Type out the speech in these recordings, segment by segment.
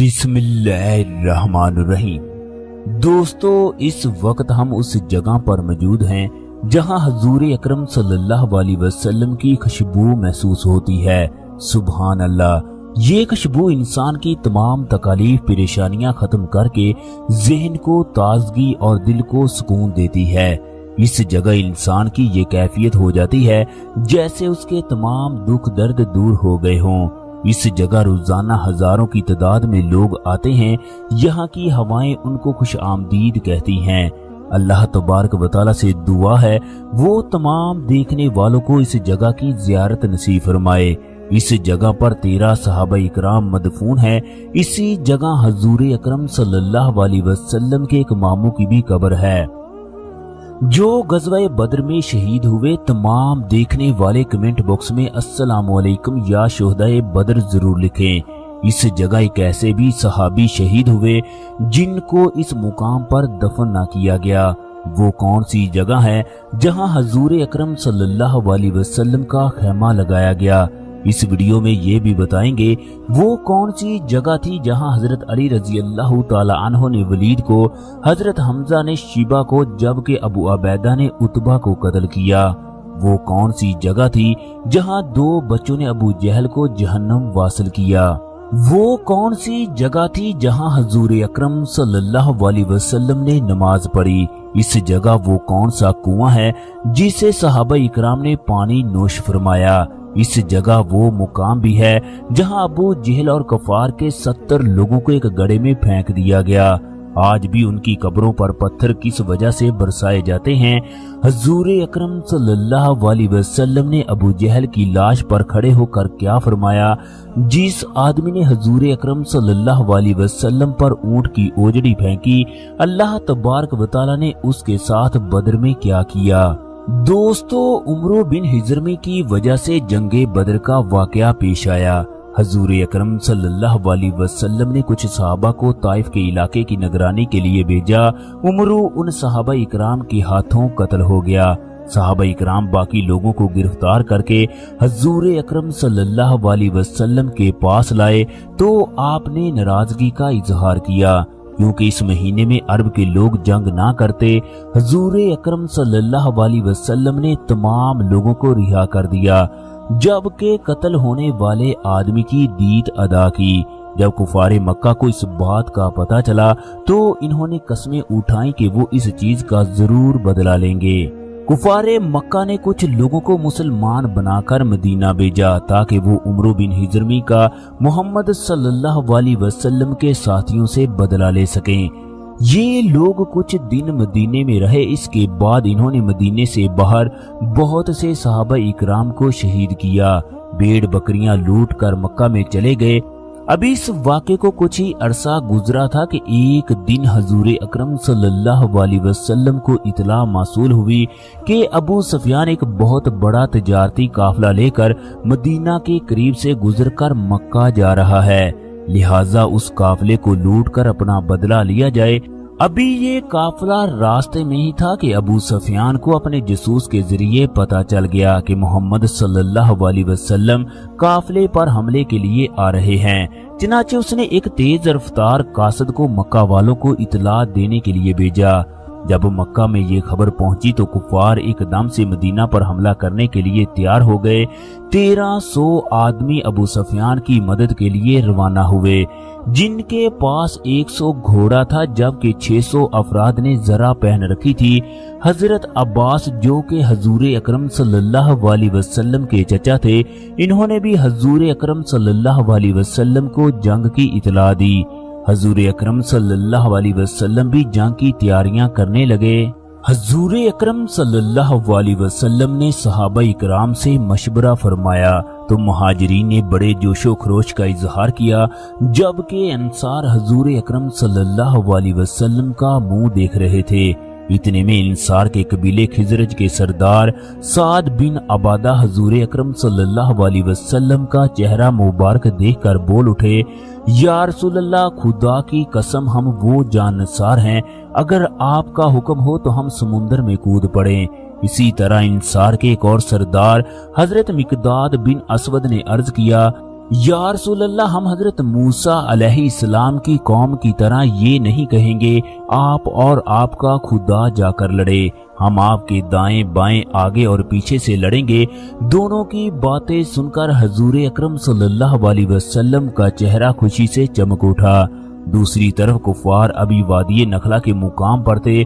बिस्मिल्लाहिर्रहमानिर्रहीम। दोस्तों, इस वक्त हम उस जगह पर मौजूद हैं जहां हजूर अकरम सल्लल्लाहु अलैहि वसल्लम की खुशबू महसूस होती है। सुभान अल्लाह। ये खुशबू इंसान की तमाम तकालीफ परेशानियां खत्म करके जहन को ताजगी और दिल को सुकून देती है। इस जगह इंसान की ये कैफियत हो जाती है जैसे उसके तमाम दुख दर्द दूर हो गए हों। इस जगह रोजाना हजारों की तादाद में लोग आते हैं। यहाँ की हवाएं उनको खुश आमदीद कहती हैं। अल्लाह तबारक व तआला से दुआ है वो तमाम देखने वालों को इस जगह की जियारत नसीब फरमाए। इस जगह पर 13 सहाबा इकराम मदफून है। इसी जगह हजूर अकरम सल्लल्लाहु अलैहि वसल्लम के एक मामू की भी कब्र है जो गज़वा बद्र में शहीद हुए। तमाम देखने वाले कमेंट बॉक्स में अस्सलामु अलैकुम या शुहदाए बद्र जरूर लिखें। इस जगह एक ऐसे भी सहाबी शहीद हुए जिनको इस मुकाम पर दफन न किया गया। वो कौन सी जगह है जहां हजूर अकरम सल्लल्लाहु अलैहि वसल्लम का खैमा लगाया गया? इस वीडियो में ये भी बताएंगे वो कौन सी जगह थी जहां हजरत अली रजी अल्लाह तआला अन्हु ने वलीद को, हजरत हमजा ने शिबा को, जबकि अबू अबैदा ने उतबा को कत्ल किया। वो कौन सी जगह थी जहां 2 बच्चों ने अबू जहल को जहन्नम वासिल किया? वो कौन सी जगह थी जहां हजूर अकरम सल्लल्लाहु अलैहि वसल्लम ने नमाज पढ़ी? इस जगह वो कौन सा कुआं है जिसे सहाबा इकराम ने पानी नोश फरमाया? इस जगह वो मुकाम भी है जहां अबू जहल और कफार के 70 लोगों को एक गड्ढे में फेंक दिया गया। आज भी उनकी कब्रों पर पत्थर किस वजह से बरसाए जाते हैं? हजूर अकरम सल्लल्लाहु अलैहि वसल्लम ने अबू जहल की लाश पर खड़े होकर क्या फरमाया? जिस आदमी ने हजूर अकरम सल्लल्लाहु अलैहि वसल्लम पर ऊंट की ओजड़ी फेंकी, अल्लाह तबारक व तआला ने उसके साथ बद्र में क्या किया? दोस्तों, उमर बिन हिजरमी की वजह से जंगे बद्र का वाकया पेश आया। हजूर अकरम सल्लल्लाहु अलैहि वसल्लम ने कुछ सहाबा को ताइफ के इलाके की निगरानी के लिए भेजा। उमर उन सहाबा इकराम के हाथों कत्ल हो गया। सहाबा इकराम बाकी लोगों को गिरफ्तार करके हजूर अकरम सल्लल्लाहु अलैहि वसल्लम के पास लाए तो आपने नाराजगी का इजहार किया क्योंकि इस महीने में अरब के लोग जंग ना करते। हजूर अकरम सल्लल्लाहु अलैहि वसल्लम ने तमाम लोगों को रिहा कर दिया जबकि कत्ल होने वाले आदमी की दीत अदा की। जब कुफारे मक्का को इस बात का पता चला तो इन्होंने कस्में उठाई कि वो इस चीज का जरूर बदला लेंगे। कुफारे मक्का ने कुछ लोगों को मुसलमान बनाकर मदीना भेजा ताकि वो उमर बिन हिजरमी का मोहम्मद सल्लल्लाहु अलैहि वसल्लम के साथियों से बदला ले सकें। ये लोग कुछ दिन मदीने में रहे। इसके बाद इन्होंने मदीने से बाहर बहुत से सहाबा इकराम को शहीद किया। भेड़ बकरियां लूट कर मक्का में चले गए। अभी इस वाक़े को कुछ ही अरसा गुजरा था कि एक दिन हजूर अकरम सल्लल्लाहु अलैहि वसल्लम को इतला मासूल हुई कि अबू सुफियान एक बहुत बड़ा तिजारती काफिला लेकर मदीना के करीब से गुजरकर मक्का जा रहा है, लिहाजा उस काफिले को लूटकर अपना बदला लिया जाए। अभी ये काफिला रास्ते में ही था कि अबू सुफियान को अपने जासूस के जरिए पता चल गया कि मोहम्मद सल्लल्लाहु अलैहि वसल्लम काफिले पर हमले के लिए आ रहे हैं। चनाचे उसने एक तेज रफ्तार कासद को मक्का वालों को इतला देने के लिए भेजा। जब मक्का में ये खबर पहुंची तो कुफार एकदम से मदीना पर हमला करने के लिए तैयार हो गए। 1300 आदमी अबू सुफियान की मदद के लिए रवाना हुए जिनके पास 100 घोड़ा था जबकि 600 अफराद ने जरा पहन रखी थी। हजरत अब्बास जो के हजूर अकरम सल्लल्लाहु अलैहि वसल्लम के चचा थे, इन्होंने भी हजूर अकरम सल्लल्लाहु अलैहि वसल्लम को जंग की इतला दी। हजूर अकरम सल्लल्लाहु अलैहि वसल्लम भी जंग की तैयारियां करने लगे। हजूर अकरम सल्लल्लाहु अलैहि वसल्लम ने सहाबा इकराम से मशवरा फरमाया तो मुहाजिरीन ने बड़े जोशो खरोश का इजहार किया जबकि अंसार हजूर अकरम सल्लल्लाहु अलैहि वसल्लम का मुंह देख रहे थे। इतने में इंसार के कबीले खिजरज के सरदार साद बिन अबादा हजूर अकरम सल्लल्लाहु अलैहि वसल्लम का चेहरा मुबारक देखकर बोल उठे, या रसूल अल्लाह, खुदा की कसम हम वो जानसार हैं, अगर आपका हुक्म हो तो हम समुंदर में कूद पड़े। इसी तरह इंसार के एक और सरदार हजरत मिकदाद बिन असवद ने अर्ज किया, یا رسول اللہ ہم حضرت موسیٰ علیہ السلام کی قوم کی طرح یہ نہیں کہیں گے آپ اور آپ کا خدا جا کر لڑے، ہم آپ کے دائیں بائیں آگے اور پیچھے سے لڑیں گے۔ دونوں کی باتیں سن کر حضور اکرم صلی اللہ علیہ وسلم کا چہرہ خوشی سے چمک اٹھا۔ دوسری طرف کفار ابھی وادی نخلا کے مقام پر تھے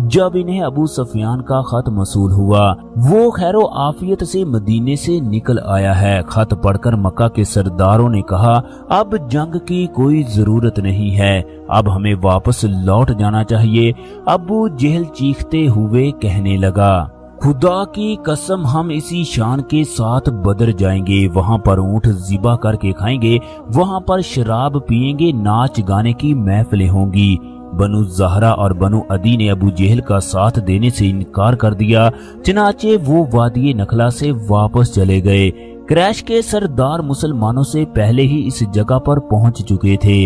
جب انہیں ابو سفیان کا خط موصول ہوا۔ وہ خیر و عافیت سے مدینے سے نکل آیا ہے۔ خط پڑھ کر مکہ کے سرداروں نے کہا اب جنگ کی کوئی ضرورت نہیں ہے، اب ہمیں واپس لوٹ جانا چاہیے۔ ابو جہل چیختے ہوئے کہنے لگا خدا کی قسم ہم اسی شان کے ساتھ بدر جائیں گے، وہاں پر اونٹ ذبح کر کے کھائیں گے، وہاں پر شراب پیئیں گے، ناچ گانے کی محفلیں ہوں گی۔ بنو زہرہ اور بنو عدی نے ابو جہل کا ساتھ دینے سے انکار کر دیا، چنانچہ وہ وادی نخلا سے واپس چلے گئے۔ قریش کے سردار مسلمانوں سے پہلے ہی اس جگہ پر پہنچ چکے تھے۔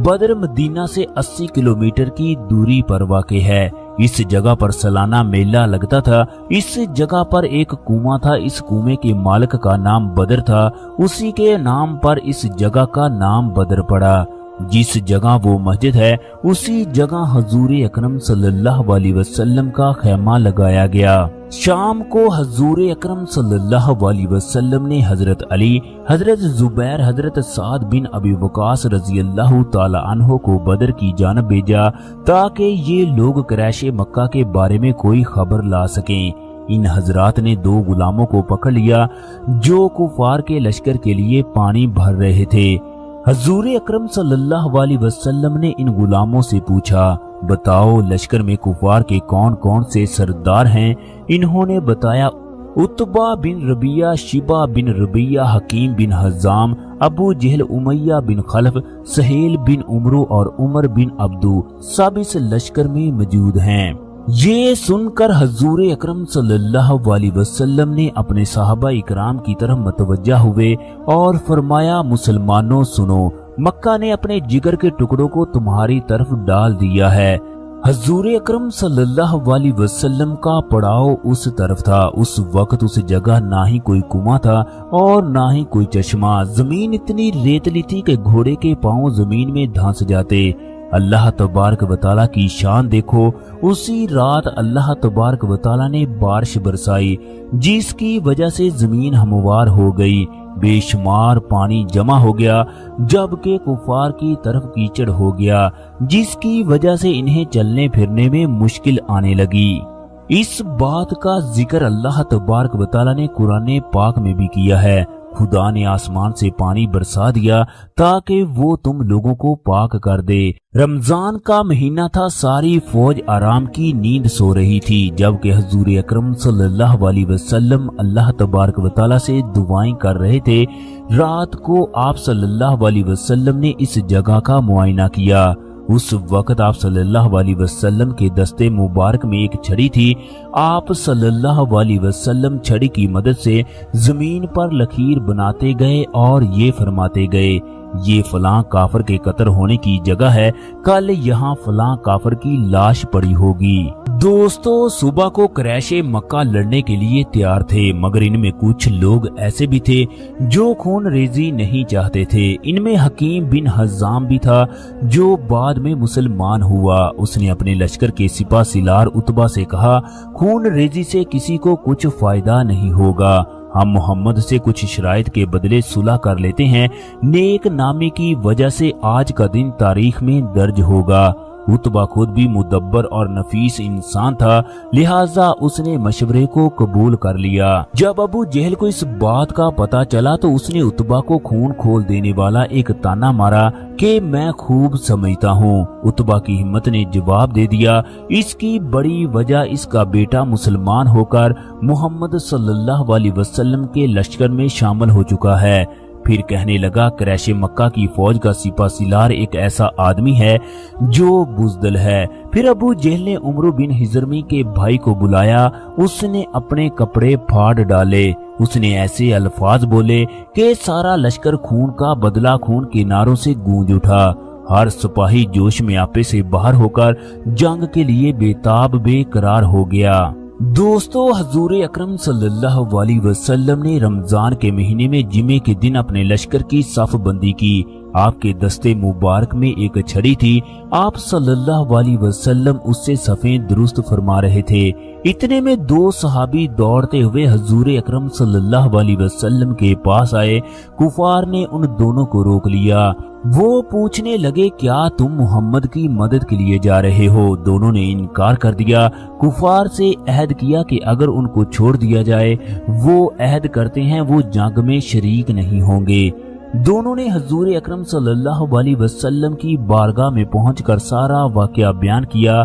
بدر مدینہ سے 80 کلومیٹر کی دوری پر واقع ہے۔ اس جگہ پر سالانہ میلہ لگتا تھا۔ اس جگہ پر ایک کنواں تھا، اس کنویں کے مالک کا نام بدر تھا، اسی کے نام پر اس جگہ کا نام بدر پڑا۔ جس جگہ وہ مسجد ہے اسی جگہ حضور اکرم صلی اللہ علیہ وسلم کا خیمہ لگایا گیا۔ شام کو حضور اکرم صلی اللہ علیہ وسلم نے حضرت علی، حضرت زبیر، حضرت سعد بن ابی وقاص رضی اللہ تعالی عنہ کو بدر کی جانب بھیجا تاکہ یہ لوگ قریش مکہ کے بارے میں کوئی خبر لا سکیں۔ ان حضرات نے 2 غلاموں کو پکڑ لیا جو کفار کے لشکر کے لیے پانی بھر رہے تھے۔ حضور اکرم صلی اللہ علیہ وسلم نے ان غلاموں سے پوچھا بتاؤ لشکر میں کفار کے کون کون سے سردار ہیں؟ انہوں نے بتایا عتبہ بن ربیعہ، شیبہ بن ربیعہ، حکیم بن حزام، ابو جہل، امیہ بن خلف، سہیل بن عمرو اور عمر بن عبدو سب اس لشکر میں موجود ہیں۔ یہ سن کر حضور اکرم صلی اللہ علیہ وسلم نے اپنے صحابہ اکرام کی طرف متوجہ ہوئے اور فرمایا مسلمانوں سنو، مکہ نے اپنے جگر کے ٹکڑوں کو تمہاری طرف ڈال دیا ہے۔ حضور اکرم صلی اللہ علیہ وسلم کا پڑاؤ اس طرف تھا۔ اس وقت اس جگہ نہ ہی کوئی کنواں تھا اور نہ ہی کوئی چشمہ، زمین اتنی ریتلی تھی کہ گھوڑے کے پاؤں زمین میں دھنس جاتے۔ اللہ تبارک و تعالیٰ کی شان دیکھو، اسی رات اللہ تبارک و تعالیٰ نے بارش برسائی جس کی وجہ سے زمین ہموار ہو گئی، بے شمار پانی جمع ہو گیا جبکہ کفار کی طرف کیچڑ ہو گیا جس کی وجہ سے انہیں چلنے پھرنے میں مشکل آنے لگی۔ اس بات کا ذکر اللہ تبارک و تعالیٰ نے قرآن پاک میں بھی کیا ہے۔ خدا نے آسمان سے پانی برسا دیا تاکہ وہ تم لوگوں کو پاک کر دے۔ رمضان کا مہینہ تھا، ساری فوج آرام کی نیند سو رہی تھی جبکہ حضور اکرم صلی اللہ علیہ وسلم اللہ تبارک و تعالیٰ سے دعائیں کر رہے تھے۔ رات کو آپ صلی اللہ علیہ وسلم نے اس جگہ کا معائنہ کیا۔ اس وقت آپ صلی اللہ علیہ وسلم کے دستے مبارک میں ایک چھڑی تھی۔ آپ صلی اللہ علیہ وسلم چھڑی کی مدد سے زمین پر لکیر بناتے گئے اور یہ فرماتے گئے یہ فلاں کافر کے قتل ہونے کی جگہ ہے، کل یہاں فلاں کافر کی لاش پڑی ہوگی۔ دوستو صبح کو قریش مکہ لڑنے کے لیے تیار تھے مگر ان میں کچھ لوگ ایسے بھی تھے جو خون ریزی نہیں چاہتے تھے۔ ان میں حکیم بن حزام بھی تھا جو بعد میں مسلمان ہوا۔ اس نے اپنے لشکر کے سپاہ سالار عتبہ سے کہا خون ریزی سے کسی کو کچھ فائدہ نہیں ہوگا، ہم محمد سے کچھ شرائط کے بدلے صلح کر لیتے ہیں، نیک نامی کی وجہ سے آج کا دن تاریخ میں درج ہوگا۔ عتبہ خود بھی مدبر اور نفیس انسان تھا، لہٰذا اس نے مشورے کو قبول کر لیا۔ جب ابو جہل کو اس بات کا پتا چلا تو اس نے عتبہ کو خون کھول دینے والا ایک تانا مارا کہ میں خوب سمجھتا ہوں۔ عتبہ کی ہمت نے جواب دے دیا اس کی بڑی وجہ اس کا بیٹا مسلمان ہو کر محمد صلی اللہ علیہ وسلم کے لشکر میں شامل ہو چکا ہے۔ پھر کہنے لگا قریش مکہ کی فوج کا سپاہ سالار ایک ایسا آدمی ہے جو بزدل ہے۔ پھر ابو جہل نے عمرو بن حضرمی کے بھائی کو بلایا، اس نے اپنے کپڑے پھاڑ ڈالے، اس نے ایسے الفاظ بولے کہ سارا لشکر خون کا بدلہ خون کے نعروں سے گونج اٹھا۔ ہر سپاہی جوش میں آپے سے باہر ہو کر جنگ کے لیے بے تاب بے قرار ہو گیا۔ दोस्तों, हजूर अकरम सल्लल्लाहु अलैहि वसल्लम ने रमजान के महीने में जुमे के दिन अपने लश्कर की सफ बंदी की। आपके दस्ते मुबारक में एक छड़ी थी। आप सल्लल्लाहु अलैहि वसल्लम उससे सफ़ें दुरुस्त फरमा रहे थे। इतने में दो सहाबी दौड़ते हुए हजूर अकरम सल्लल्लाहु अलैहि वसल्लम के पास आए। कुफार ने उन दोनों को रोक लिया। वो पूछने लगे, क्या तुम मोहम्मद की मदद के लिए जा रहे हो? दोनों ने इनकार कर दिया। कुफार से अहद किया कि अगर उनको छोड़ दिया जाए, वो अहद करते हैं वो जंग में शरीक नहीं होंगे। दोनों ने हजूर अकरम सल्लल्लाहु अलैहि वसल्लम की बारगाह में पहुंचकर सारा वाकया बयान किया।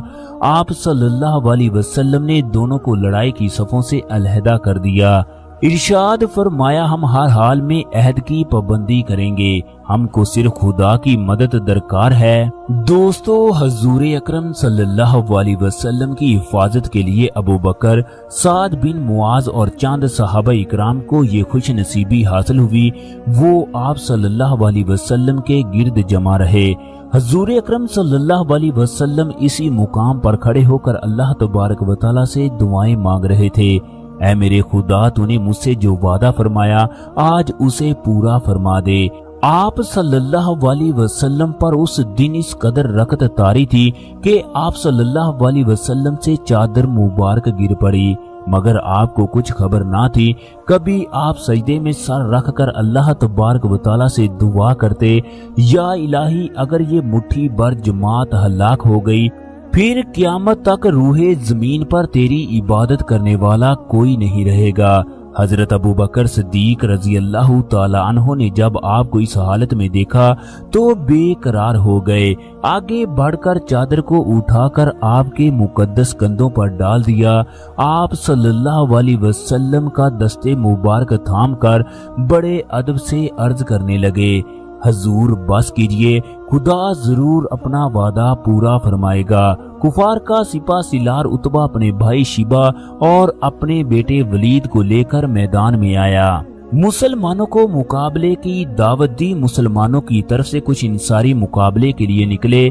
आप सल्लल्लाहु अलैहि वसल्लम ने दोनों को लड़ाई की सफों से अलहदा कर दिया। इरशाद फरमाया, हम हर हाल में अहद की पाबंदी करेंगे, हमको सिर्फ खुदा की मदद दरकार है। दोस्तों, हजूर अकरम सल्लल्लाहु अलैहि वसल्लम की हिफाजत के लिए अबू बकर, साद बिन मुआज और चंद सहाबा इकराम को ये खुश नसीबी हासिल हुई। वो आप सल्लल्लाहु अलैहि वसल्लम के गिर्द जमा रहे। हजूर अकरम सल्लल्लाहु अलैहि वसल्लम इसी मुकाम पर खड़े होकर अल्लाह तबारक व तआला से दुआएं मांग रहे थे। ऐ मेरे खुदा, तूने मुझसे जो वादा फरमाया आज उसे पूरा फरमा दे। आप सल्लल्लाहु अलैहि वसल्लम पर उस दिन इस कदर रकत तारी थी कि आप सल्लल्लाहु अलैहि वसल्लम से चादर मुबारक गिर पड़ी, मगर आपको कुछ खबर ना थी। कभी आप सजदे में सर रखकर अल्लाह तबारक व तआला से दुआ करते, या इलाही, अगर ये मुट्ठी भर जमात हलाक हो गई, फिर क़यामत तक रूहे जमीन पर तेरी इबादत करने वाला कोई नहीं रहेगा। हजरत अबू बकर सिद्दीक रजी अल्लाह ताला अन्हो ने जब आपको इस हालत में देखा तो बेकरार हो गए। आगे बढ़कर चादर को उठाकर आपके मुकद्दस कंधों पर डाल दिया। आप सल्लल्लाहु अलैहि वसल्लम का दस्ते मुबारक थाम कर बड़े अदब से अर्ज करने लगे, हजूर बस कीजिए, खुदा जरूर अपना वादा पूरा फरमाएगा। कुफार का सिपा सिलार उतबा अपने भाई शिबा और अपने बेटे वलीद को लेकर मैदान में आया। मुसलमानों को मुकाबले की दावत दी। मुसलमानों की तरफ से कुछ इंसारी मुकाबले के लिए निकले।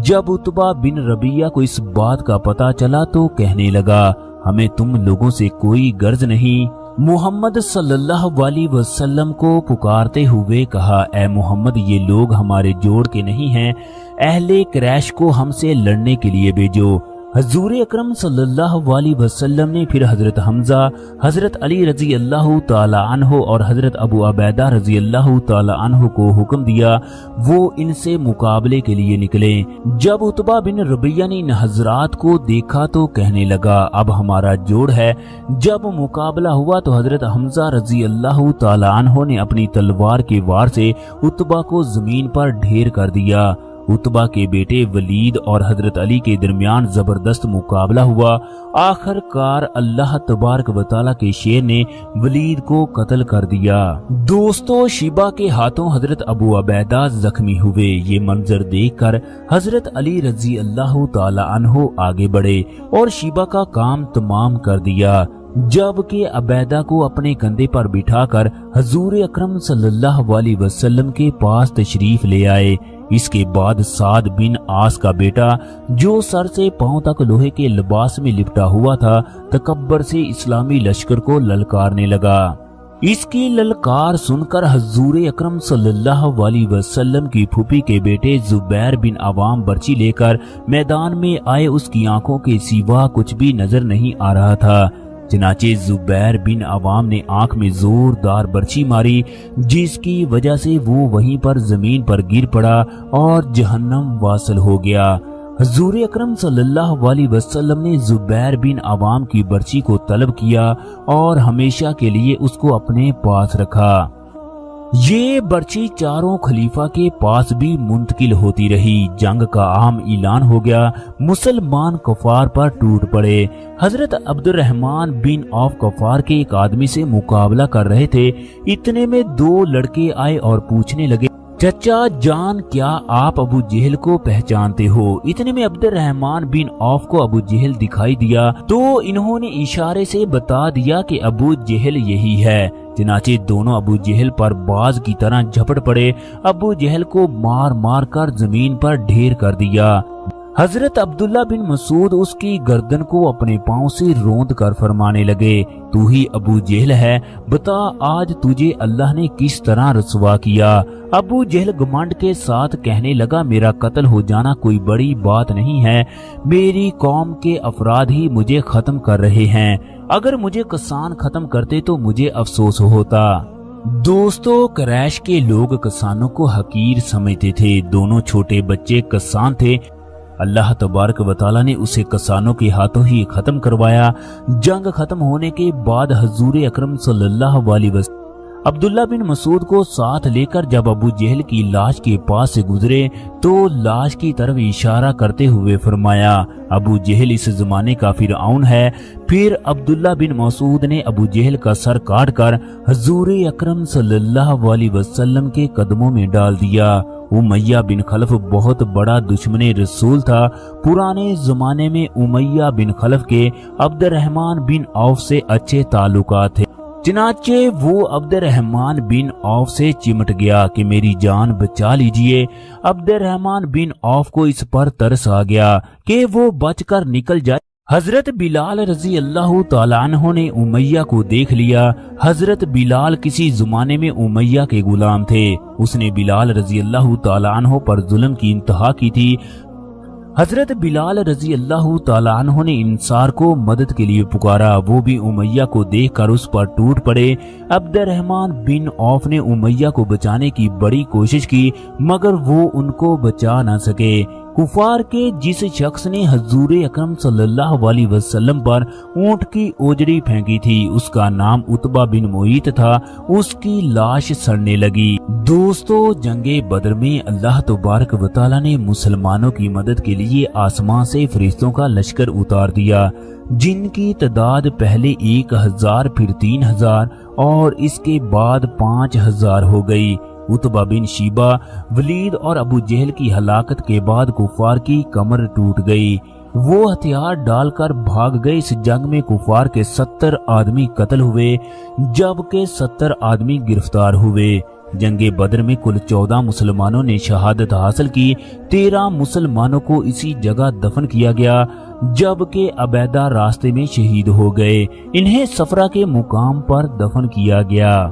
जब उतबा बिन रबिया को इस बात का पता चला तो कहने लगा, हमें तुम लोगों से कोई गर्ज नहीं। मोहम्मद सल्लल्लाहु अलैहि वसल्लम को पुकारते हुए कहा, ए मोहम्मद, ये लोग हमारे जोड़ के नहीं हैं, अहले क्रैश को हमसे लड़ने के लिए भेजो। हजूर अकरम सल्लल्लाहु अलैहि वसल्लम ने फिर हजरत हमजा, हजरत अली रजी अल्लाह ताला अन्हो और हजरत अबू अबैदा रजी अल्लाह ताला अन्हो को हुक्म दिया, वो इनसे मुकाबले के लिए निकले। जब उतबा बिन रबिया ने इन हजरात को देखा तो कहने लगा, अब हमारा जोड़ है। जब मुकाबला हुआ तो हजरत हमजा रजी अल्लाह ताला अन्हो ने अपनी तलवार के वार से उतबा को जमीन पर ढेर कर दिया। उतबा के बेटे वलीद और हजरत अली के दरमियान जबरदस्त मुकाबला हुआ। आखिरकार अल्लाह तबारक व तआला के शेर ने वलीद को कत्ल कर दिया। दोस्तों, शिबा के हाथों हजरत अबू अबैदा जख्मी हुए। ये मंजर देखकर हजरत अली रजी अल्लाह ताला अन्हो आगे बढ़े और शिबा का काम तमाम कर दिया, जबकि अबैदा को अपने कंधे पर बिठाकर हजूर अकरम सल्लल्लाहु अलैहि वसल्लम के पास तशरीफ ले आए। इसके बाद साद बिन आस का बेटा, जो सर से पांव तक लोहे के लिबास में लिपटा हुआ था, तकब्बर से इस्लामी लश्कर को ललकारने लगा। इसकी ललकार सुनकर हजूर अकरम सल्लल्लाहु अलैहि वसल्लम की फूफी के बेटे जुबैर बिन अवाम बर्ची लेकर मैदान में आए। उसकी आंखों के सिवा कुछ भी नजर नहीं आ रहा था। चनाचे जुबैर बिन अवाम ने आंख में जोरदार बर्छी मारी, जिसकी वजह से वो वहीं पर जमीन पर गिर पड़ा और जहन्नम वासल हो गया। हजूर अकरम सल्लल्लाहु अलैहि वसल्लम ने जुबैर बिन अवाम की बर्छी को तलब किया और हमेशा के लिए उसको अपने पास रखा। ये पर्ची चारों खलीफा के पास भी मुंतकिल होती रही। जंग का आम ऐलान हो गया। मुसलमान कफार पर टूट पड़े। हजरत अब्दुर्रहमान बिन औफ कफार के एक आदमी से मुकाबला कर रहे थे। इतने में दो लड़के आए और पूछने लगे, चचा जान, क्या आप अबू जेहल को पहचानते हो? इतने में अब्दुर्रहमान बिन औफ को अबू जेहल दिखाई दिया तो इन्होंने इशारे से बता दिया कि अबू जेहल यही है। चनाचे दोनों अबू जेहल पर बाज की तरह झपट पड़े। अबू जेहल को मार मार कर जमीन पर ढेर कर दिया। حضرت عبداللہ بن مسعود اس کی گردن کو اپنے پاؤں سے روند کر فرمانے لگے، تو ہی ابو جہل ہے، بتا آج تجھے اللہ نے کس طرح رسوا کیا؟ ابو جہل گمانڈ کے ساتھ کہنے لگا، میرا قتل ہو جانا کوئی بڑی بات نہیں ہے، میری قوم کے افراد ہی مجھے ختم کر رہے ہیں، اگر مجھے کسان ختم کرتے تو مجھے افسوس ہوتا۔ دوستو، قریش کے لوگ کسانوں کو حقیر سمجھتے تھے، دونوں چھوٹے بچے کسان تھے، اللہ تبارک و تعالیٰ نے اسے کسانوں کے ہاتھوں ہی ختم کروایا۔ جنگ ختم ہونے کے بعد حضور اکرم صلی اللہ علیہ وسلم عبداللہ بن مسعود کو ساتھ لے کر جب ابو جہل کی لاش کے پاس سے گزرے تو لاش کی طرف اشارہ کرتے ہوئے فرمایا، ابو جہل اس زمانے کا فرعون ہے۔ پھر عبداللہ بن مسعود نے ابو جہل کا سر کاٹ کر حضور اکرم صلی اللہ علیہ وسلم کے قدموں میں ڈال دیا۔ امیہ بن خلف بہت بڑا دشمن رسول تھا۔ پرانے زمانے میں امیہ بن خلف کے عبد الرحمن بن عوف سے اچھے تعلقات تھے، چنانچہ وہ عبد الرحمن بن عوف سے چمٹ گیا کہ میری جان بچا لیجئے۔ عبد الرحمن بن عوف کو اس پر ترس آ گیا کہ وہ بچ کر نکل جائے۔ حضرت بلال رضی اللہ تعالیٰ عنہ نے امیہ کو دیکھ لیا۔ حضرت بلال کسی زمانے میں امیہ کے غلام تھے، اس نے بلال رضی اللہ تعالیٰ عنہ پر ظلم کی انتہا کی تھی۔ حضرت بلال رضی اللہ تعالیٰ عنہ نے انصار کو مدد کے لیے پکارا، وہ بھی امیہ کو دیکھ کر اس پر ٹوٹ پڑے۔ عبد الرحمن بن عوف نے امیہ کو بچانے کی بڑی کوشش کی مگر وہ ان کو بچا نہ سکے۔ کفار کے جس شخص نے حضور اکرم صلی اللہ علیہ وسلم پر اونٹ کی اوجڑی پھینکی تھی اس کا نام عتبہ بن معیط تھا، اس کی لاش سڑنے لگی۔ دوستو، جنگ بدر میں اللہ تبارک و تعالیٰ نے مسلمانوں کی مدد کے لیے آسمان سے فرشتوں کا لشکر اتار دیا، جن کی تعداد پہلے 1000 پھر 3000 اور اس کے بعد 5000 ہو گئی۔ عتبہ بن شیبہ، ولید اور ابو جہل کی ہلاکت کے بعد کفار کی کمر ٹوٹ گئی، وہ ہتھیار ڈال کر بھاگ گئے۔ اس جنگ میں کفار کے 70 آدمی قتل ہوئے جبکہ 70 آدمی گرفتار ہوئے۔ جنگ بدر میں کل 14 مسلمانوں نے شہادت حاصل کی، 13 مسلمانوں کو اسی جگہ دفن کیا گیا جبکہ عبیدہ راستے میں شہید ہو گئے، انہیں صفرہ کے مقام پر دفن کیا گیا۔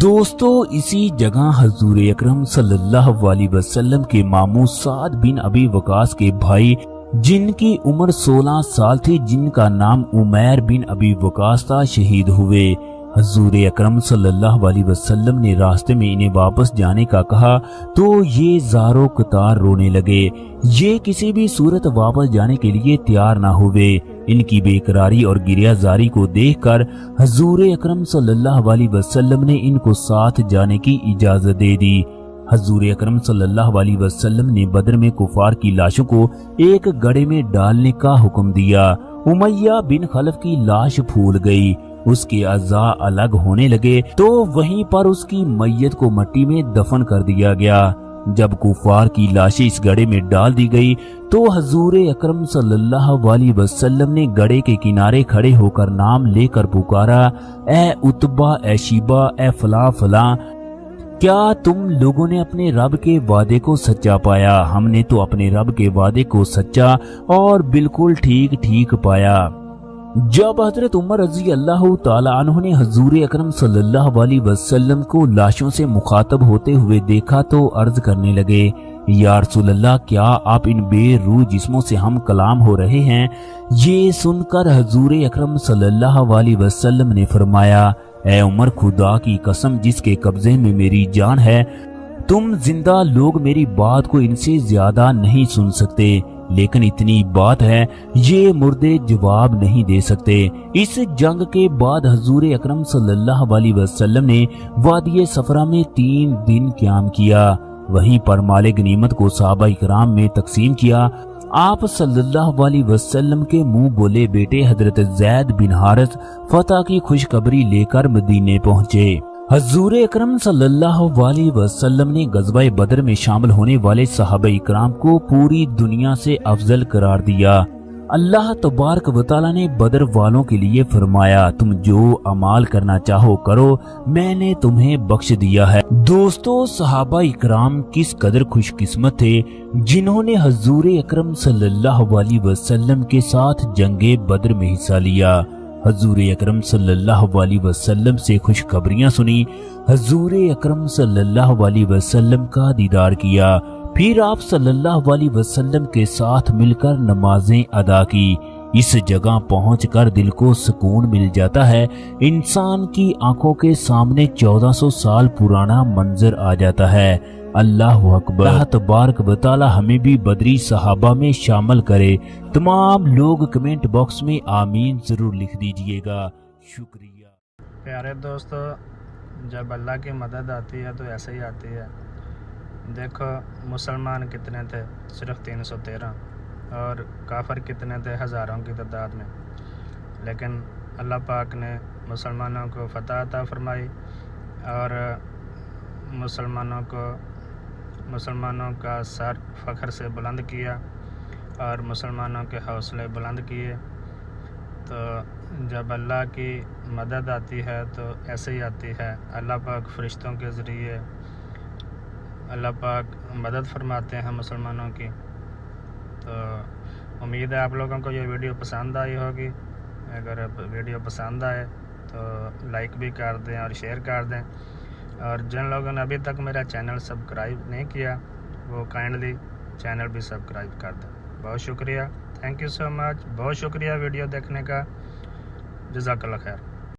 دوستو، اسی جگہ حضور اکرم صلی اللہ علیہ وسلم کے ماموں سعد بن ابی وقاص کے بھائی جن کی عمر 16 سال تھی، جن کا نام عمیر بن ابی وقاص تھا، شہید ہوئے۔ حضور اکرم صلی اللہ علیہ وسلم نے راستے میں انہیں واپس جانے کا کہا تو یہ زارو قطار رونے لگے، یہ کسی بھی صورت واپس جانے کے لیے تیار نہ ہوئے۔ ان کی بے قراری اور گریہ زاری کو دیکھ کر حضور اکرم صلی اللہ علیہ وسلم نے ان کو ساتھ جانے کی اجازت دے دی۔ حضور اکرم صلی اللہ علیہ وسلم نے بدر میں کفار کی لاشوں کو ایک گڑھے میں ڈالنے کا حکم دیا۔ امیہ بن خلف کی لاش پھول گئی، اس کے اعضاء الگ ہونے لگے تو وہیں پر اس کی میت کو مٹی میں دفن کر دیا گیا۔ جب کفار کی لاشیں اس گڑھے میں ڈال دی گئی تو حضور اکرم صلی اللہ علیہ وسلم نے گڑھے کے کنارے کھڑے ہو کر نام لے کر پکارا، اے عتبہ، اے شیبہ، اے فلاں فلاں، کیا تم لوگوں نے اپنے رب کے وعدے کو سچا پایا؟ ہم نے تو اپنے رب کے وعدے کو سچا اور بالکل ٹھیک پایا۔ جب حضرت عمر رضی اللہ تعالی عنہ نے حضور اکرم صلی اللہ علیہ وسلم کو لاشوں سے مخاطب ہوتے ہوئے دیکھا تو عرض کرنے لگے، یا رسول اللہ، کیا آپ ان بے روح جسموں سے ہم کلام ہو رہے ہیں؟ یہ سن کر حضور اکرم صلی اللہ علیہ وسلم نے فرمایا، اے عمر، خدا کی قسم جس کے قبضے میں میری جان ہے، تم زندہ لوگ میری بات کو ان سے زیادہ نہیں سن سکتے، لیکن اتنی بات ہے یہ مردے جواب نہیں دے سکتے۔ اس جنگ کے بعد حضور اکرم صلی اللہ علیہ وسلم نے وادی صفرا میں 3 دن قیام کیا، وہیں پر مال غنیمت کو صحابہ کرام میں تقسیم کیا۔ آپ صلی اللہ علیہ وسلم کے منہ بولے بیٹے حضرت زید بن حارث فتح کی خوشخبری لے کر مدینے پہنچے۔ حضور اکرم صلی اللہ علیہ وسلم نے غزوہ بدر میں شامل ہونے والے صحابہ کرام کو پوری دنیا سے افضل قرار دیا۔ اللہ तबारक व तआला ने बदर वालों के लिए फरमाया, तुम जो अमाल करना चाहो करो, मैंने तुम्हें बख्श दिया है। दोस्तों, सहाबा इकराम किस कदर खुशकिस्मत थे जिन्होंने हजूर अकरम सल्लल्लाहु अलैहि वसल्लम के साथ जंगे बदर में हिस्सा लिया। हजूर अकरम सल्लल्लाहु अलैहि वसल्लम से खुशखबरियां सुनी, हजूर अकरम सल्लल्लाहु अलैहि वसल्लम का दीदार किया, फिर आप सल्लल्लाहु अलैहि वसल्लम के साथ मिलकर नमाजें अदा की। इस जगह पहुंचकर दिल को सुकून मिल जाता है। इंसान की आंखों के सामने 1400 साल पुराना मंजर आ जाता है। अल्लाह अकबर। अल्लाह तबारक व तआला हमें भी बदरी सहाबा में शामिल करे। तमाम लोग कमेंट बॉक्स में आमीन जरूर लिख दीजिएगा। शुक्रिया। प्यारे दोस्तों, जब अल्लाह की मदद आती है तो ऐसे ही आती है। देखो, मुसलमान कितने थे, सिर्फ 313, और काफर कितने थे, हज़ारों की तादाद में। लेकिन अल्लाह पाक ने मुसलमानों को फतह अता फरमाई और मुसलमानों का सर फ़ख्र से बुलंद किया और मुसलमानों के हौसले बुलंद किए। तो जब अल्लाह की मदद आती है तो ऐसे ही आती है। अल्लाह पाक फरिश्तों के ज़रिए अल्लाह पाक मदद फरमाते हैं मुसलमानों की। तो उम्मीद है आप लोगों को ये वीडियो पसंद आई होगी। अगर वीडियो पसंद आए तो लाइक भी कर दें और शेयर कर दें, और जिन लोगों ने अभी तक मेरा चैनल सब्सक्राइब नहीं किया वो काइंडली चैनल भी सब्सक्राइब कर दें। बहुत शुक्रिया, थैंक यू सो मच, बहुत शुक्रिया वीडियो देखने का। जज़ाकल्लाह खैर।